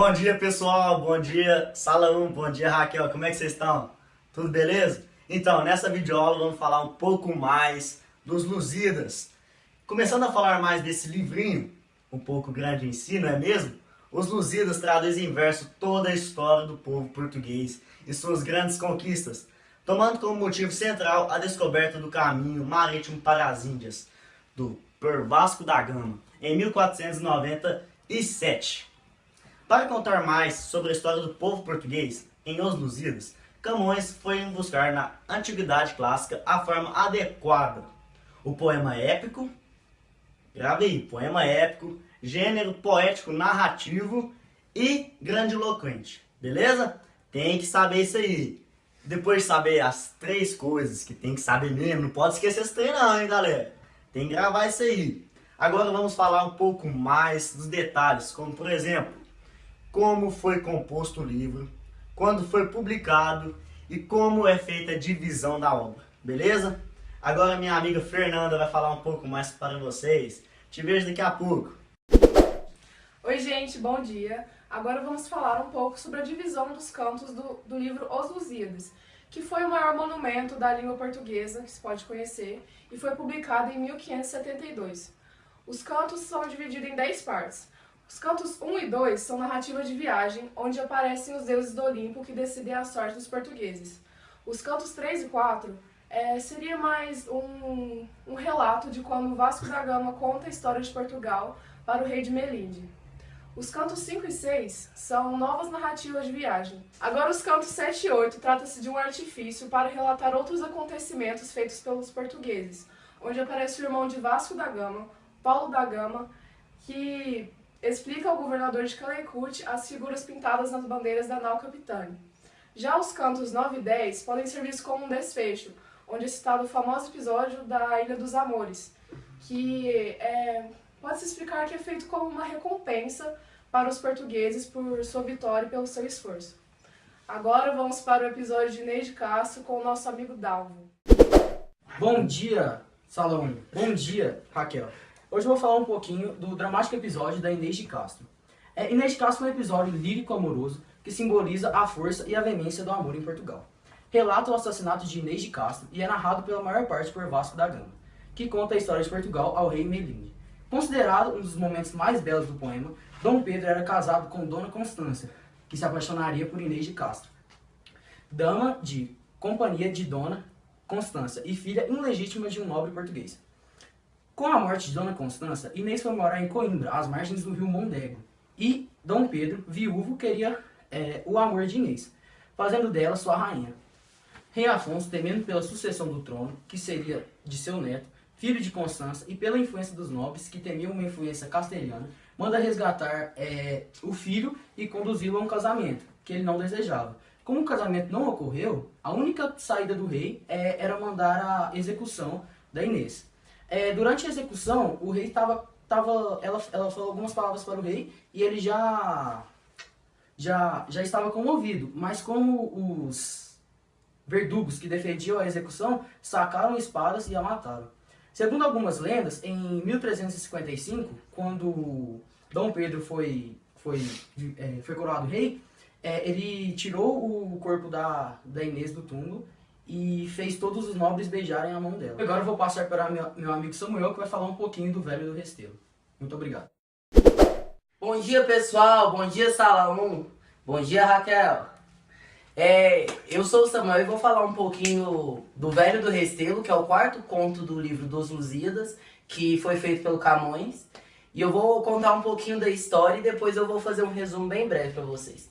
Bom dia, pessoal, bom dia Sala 1, bom dia Raquel, como é que vocês estão? Tudo beleza? Então, nessa videoaula vamos falar um pouco mais dos Lusíadas. Começando a falar mais desse livrinho, um pouco grande em si, não é mesmo? Os Lusíadas traduzem em verso toda a história do povo português e suas grandes conquistas, tomando como motivo central a descoberta do caminho marítimo para as Índias, por Vasco da Gama, em 1497. Para contar mais sobre a história do povo português em Os Lusíadas, Camões foi buscar na Antiguidade Clássica a forma adequada. O poema épico, grave aí, poema épico, gênero poético narrativo e grandiloquente, beleza? Tem que saber isso aí. Depois de saber as três coisas que tem que saber mesmo, não pode esquecer esse trem não, hein, galera? Tem que gravar isso aí. Agora vamos falar um pouco mais dos detalhes, como por exemplo, como foi composto o livro, quando foi publicado e como é feita a divisão da obra, beleza? Agora minha amiga Fernanda vai falar um pouco mais para vocês. Te vejo daqui a pouco. Oi gente, bom dia! Agora vamos falar um pouco sobre a divisão dos cantos do livro Os Lusíadas, que foi o maior monumento da língua portuguesa que se pode conhecer e foi publicado em 1572. Os cantos são divididos em 10 partes. Os cantos 1 e 2 são narrativa de viagem, onde aparecem os deuses do Olimpo que decidem a sorte dos portugueses. Os cantos 3 e 4 seria mais um relato de quando Vasco da Gama conta a história de Portugal para o rei de Melinde. Os cantos 5 e 6 são novas narrativas de viagem. Agora os cantos 7 e 8 trata-se de um artifício para relatar outros acontecimentos feitos pelos portugueses, onde aparece o irmão de Vasco da Gama, Paulo da Gama, que explica ao governador de Calecut as figuras pintadas nas bandeiras da nau Capitânia. Já os cantos 9 e 10 podem ser vistos como um desfecho, onde é citado o famoso episódio da Ilha dos Amores, que pode-se explicar que é feito como uma recompensa para os portugueses por sua vitória e pelo seu esforço. Agora vamos para o episódio de Inês de Castro com o nosso amigo Dalvo. Bom dia, Salão. Bom dia, Raquel. Hoje eu vou falar um pouquinho do dramático episódio da Inês de Castro. Inês de Castro é um episódio lírico-amoroso que simboliza a força e a veemência do amor em Portugal. Relata o assassinato de Inês de Castro e é narrado pela maior parte por Vasco da Gama, que conta a história de Portugal ao rei Melinde. Considerado um dos momentos mais belos do poema, Dom Pedro era casado com Dona Constância, que se apaixonaria por Inês de Castro, dama de companhia de Dona Constância e filha ilegítima de um nobre português. Com a morte de Dona Constância, Inês foi morar em Coimbra, às margens do rio Mondego, e Dom Pedro, viúvo, queria o amor de Inês, fazendo dela sua rainha. Rei Afonso, temendo pela sucessão do trono, que seria de seu neto, filho de Constância, e pela influência dos nobres, que temiam uma influência castelhana, manda resgatar o filho e conduzi-lo a um casamento, que ele não desejava. Como o casamento não ocorreu, a única saída do rei era mandar a execução da Inês. Durante a execução, o rei ela falou algumas palavras para o rei e ele já estava comovido, mas como os verdugos que defendiam a execução sacaram espadas e a mataram. Segundo algumas lendas, em 1355, quando Dom Pedro foi coroado rei, ele tirou o corpo da Inês do túmulo e fez todos os nobres beijarem a mão dela. Agora eu vou passar para meu amigo Samuel, que vai falar um pouquinho do Velho do Restelo. Muito obrigado. Bom dia, pessoal. Bom dia, Sala 1. Bom dia, Raquel. Eu sou o Samuel e vou falar um pouquinho do Velho do Restelo, que é o quarto conto do livro dos Lusíadas, que foi feito pelo Camões. E eu vou contar um pouquinho da história e depois eu vou fazer um resumo bem breve para vocês.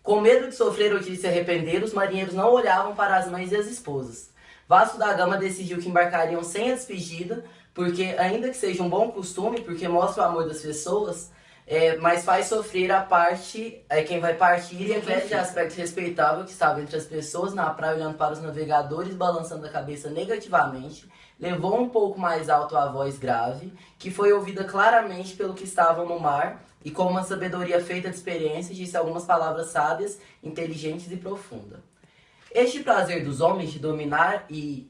Com medo de sofrer ou de se arrepender, os marinheiros não olhavam para as mães e as esposas. Vasco da Gama decidiu que embarcariam sem a despedida, porque ainda que seja um bom costume, porque mostra o amor das pessoas, mas faz sofrer a parte, quem vai partir, e aquele de aspecto respeitável que estava entre as pessoas na praia olhando para os navegadores, balançando a cabeça negativamente, levou um pouco mais alto a voz grave, que foi ouvida claramente pelo que estavam no mar, e com uma sabedoria feita de experiência, disse algumas palavras sábias, inteligentes e profundas. Este prazer dos homens de dominar e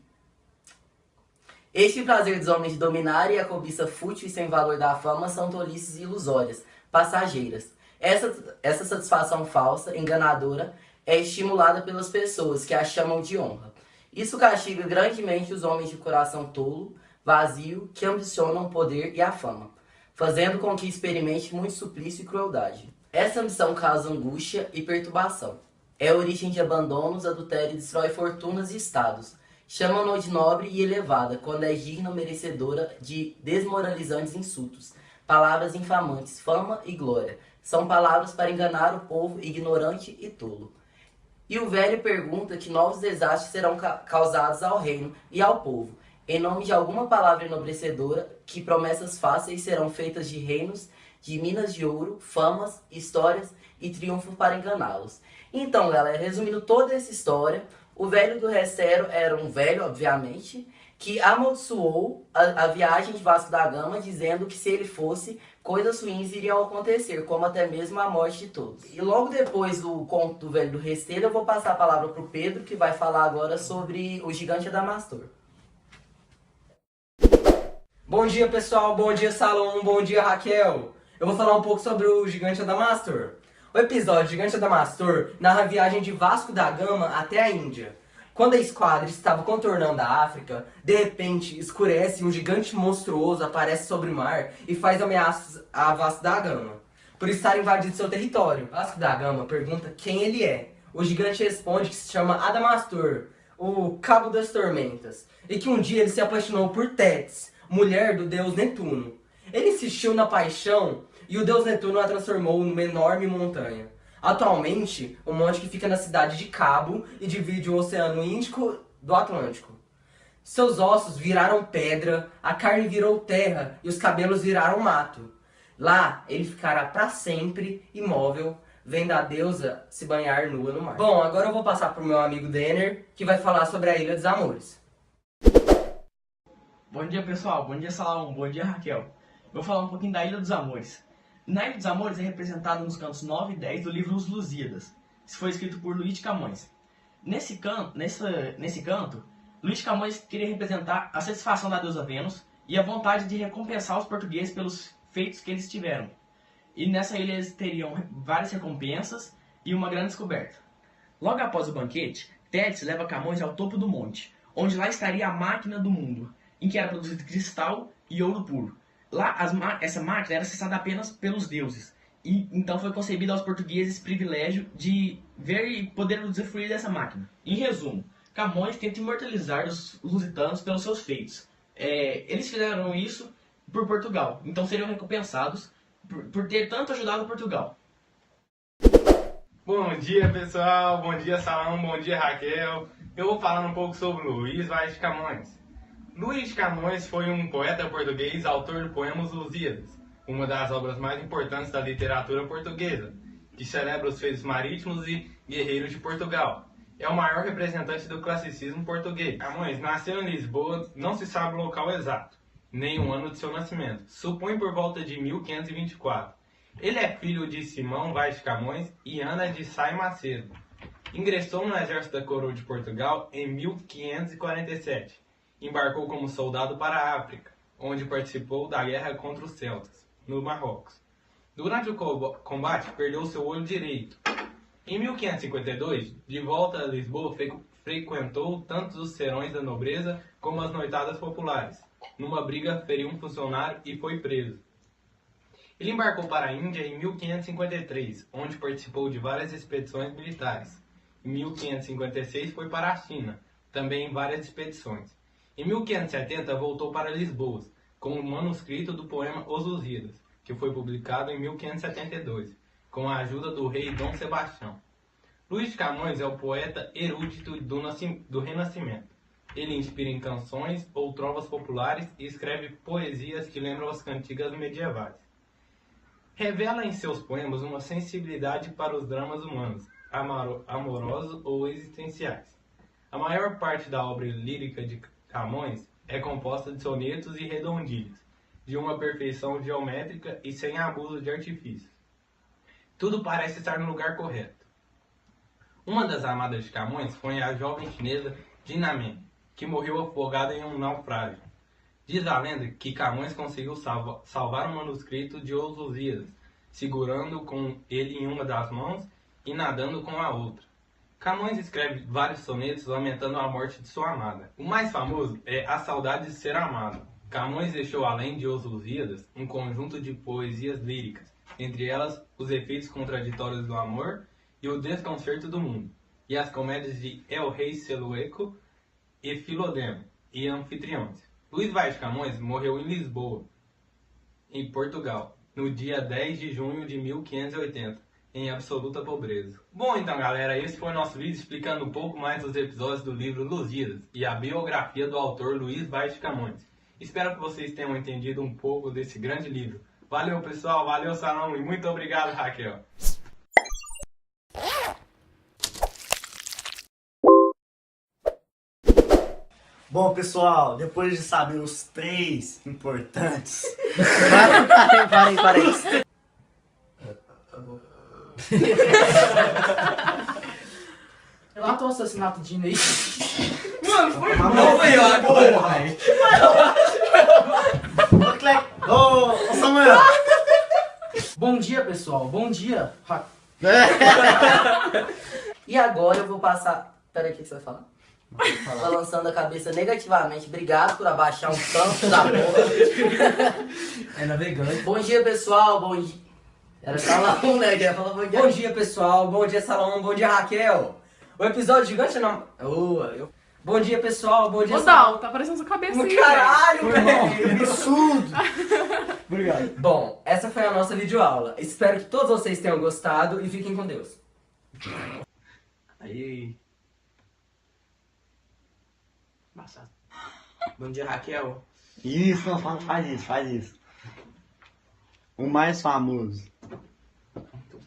a cobiça fútil e sem valor da fama são tolices ilusórias, passageiras. Essa satisfação falsa, enganadora, é estimulada pelas pessoas que a chamam de honra. Isso castiga grandemente os homens de coração tolo, vazio, que ambicionam o poder e a fama, fazendo com que experimente muito suplício e crueldade. Essa ambição causa angústia e perturbação. É a origem de abandonos, adultério e destrói fortunas e estados. Chamam-no de nobre e elevada, quando é digna ou merecedora de desmoralizantes insultos. Palavras infamantes, fama e glória. São palavras para enganar o povo ignorante e tolo. E o velho pergunta que novos desastres serão causados ao reino e ao povo, em nome de alguma palavra enobrecedora, que promessas fáceis serão feitas de reinos, de minas de ouro, famas, histórias e triunfos para enganá-los. Então, galera, resumindo toda essa história, o velho do Restelo era um velho, obviamente, que amaldiçoou a viagem de Vasco da Gama, dizendo que se ele fosse, coisas ruins iriam acontecer, como até mesmo a morte de todos. E logo depois do conto do velho do Restelo, eu vou passar a palavra para o Pedro, que vai falar agora sobre o gigante Adamastor. Bom dia, pessoal. Bom dia, Salom. Bom dia, Raquel. Eu vou falar um pouco sobre o gigante Adamastor. O episódio Gigante Adamastor narra a viagem de Vasco da Gama até a Índia. Quando a esquadra estava contornando a África, de repente escurece e um gigante monstruoso aparece sobre o mar e faz ameaças a Vasco da Gama, por estar invadindo seu território. Vasco da Gama pergunta quem ele é. O gigante responde que se chama Adamastor, o Cabo das Tormentas, e que um dia ele se apaixonou por Tétis, mulher do deus Netuno. Ele insistiu na paixão e o deus Netuno a transformou numa enorme montanha. Atualmente, o monte que fica na cidade de Cabo e divide o Oceano Índico do Atlântico. Seus ossos viraram pedra, a carne virou terra e os cabelos viraram mato. Lá, ele ficará para sempre imóvel, vendo a deusa se banhar nua no mar. Bom, agora eu vou passar para o meu amigo Denner, que vai falar sobre a Ilha dos Amores. Bom dia, pessoal. Bom dia, Salão. Bom dia, Raquel. Eu vou falar um pouquinho da Ilha dos Amores. Na Ilha dos Amores é representado nos cantos 9 e 10 do livro Os Lusíadas. Isso foi escrito por Luís de Camões. Nesse canto, Luís de Camões queria representar a satisfação da deusa Vênus e a vontade de recompensar os portugueses pelos feitos que eles tiveram. E nessa ilha eles teriam várias recompensas e uma grande descoberta. Logo após o banquete, Tétis leva Camões ao topo do monte, onde lá estaria a máquina do mundo, em que era produzido cristal e ouro puro. Lá, essa máquina era acessada apenas pelos deuses. E então foi concebida aos portugueses esse privilégio de ver e poder usufruir dessa máquina. Em resumo, Camões tenta imortalizar os lusitanos pelos seus feitos. Eles fizeram isso por Portugal, então seriam recompensados por ter tanto ajudado Portugal. Bom dia, pessoal. Bom dia, Salão. Bom dia, Raquel. Eu vou falar um pouco sobre Luís Vaz de Camões. Luís de Camões foi um poeta português, autor do poema Os Lusíadas, uma das obras mais importantes da literatura portuguesa, que celebra os feitos marítimos e guerreiros de Portugal. É o maior representante do classicismo português. Camões nasceu em Lisboa, não se sabe o local exato, nem o ano de seu nascimento. Supõe por volta de 1524. Ele é filho de Simão Vaz de Camões e Ana de Sá e Macedo. Ingressou no exército da coroa de Portugal em 1547. Embarcou como soldado para a África, onde participou da guerra contra os celtas, no Marrocos. Durante o combate, perdeu seu olho direito. Em 1552, de volta a Lisboa, frequentou tanto os serões da nobreza como as noitadas populares. Numa briga, feriu um funcionário e foi preso. Ele embarcou para a Índia em 1553, onde participou de várias expedições militares. Em 1556, foi para a China, também em várias expedições. Em 1570, voltou para Lisboa, com o manuscrito do poema Os Lusíadas, que foi publicado em 1572, com a ajuda do rei Dom Sebastião. Luís de Camões é o poeta erudito do Renascimento. Ele inspira em canções ou trovas populares e escreve poesias que lembram as cantigas medievais. Revela em seus poemas uma sensibilidade para os dramas humanos, amorosos ou existenciais. A maior parte da obra lírica de Camões é composta de sonetos e redondilhos, de uma perfeição geométrica e sem abuso de artifícios. Tudo parece estar no lugar correto. Uma das amadas de Camões foi a jovem chinesa Dinamê, que morreu afogada em um naufrágio. Diz a lenda que Camões conseguiu salvar o manuscrito de Os Lusíadas, segurando com ele em uma das mãos e nadando com a outra. Camões escreve vários sonetos lamentando a morte de sua amada. O mais famoso é A Saudade de Ser Amado. Camões deixou, além de Os Lusíadas, um conjunto de poesias líricas, entre elas Os Efeitos Contraditórios do Amor e O Desconcerto do Mundo, e as comédias de El Rei Seleuco e Filodemo e Anfitriões. Luís Vaz de Camões morreu em Lisboa, em Portugal, no dia 10 de junho de 1580, em absoluta pobreza. Bom, então galera, esse foi o nosso vídeo explicando um pouco mais dos episódios do livro Lusíadas e a biografia do autor Luís Vaz de Camões. Espero que vocês tenham entendido um pouco desse grande livro. Valeu pessoal, valeu Salão e muito obrigado Raquel. Bom, pessoal, depois de saber os 3 importantes... Parei. Relata o assassinato de Inês. Mano, foi Não foi eu agora, velho. Ô, Clec! Ô, Samuel! Bom dia, pessoal. Bom dia. E agora eu vou passar... Peraí, o que você vai falar? Balançando a cabeça negativamente. Obrigado por abaixar um tanto da porra. É navegante. Bom dia, pessoal. Bom dia. Era Salão, né? Já falou bom dia. Bom dia, pessoal. Bom dia, Salão. Bom dia, Raquel. O episódio gigante não... Bom dia, pessoal. Bom dia, Ô, Dal, tá parecendo sua cabecinha. Caralho, velho. Absurdo. Obrigado. Bom, essa foi a nossa videoaula. Espero que todos vocês tenham gostado e fiquem com Deus. Aí. Embaçado. Bom dia, Raquel. Isso, faz isso. O mais famoso.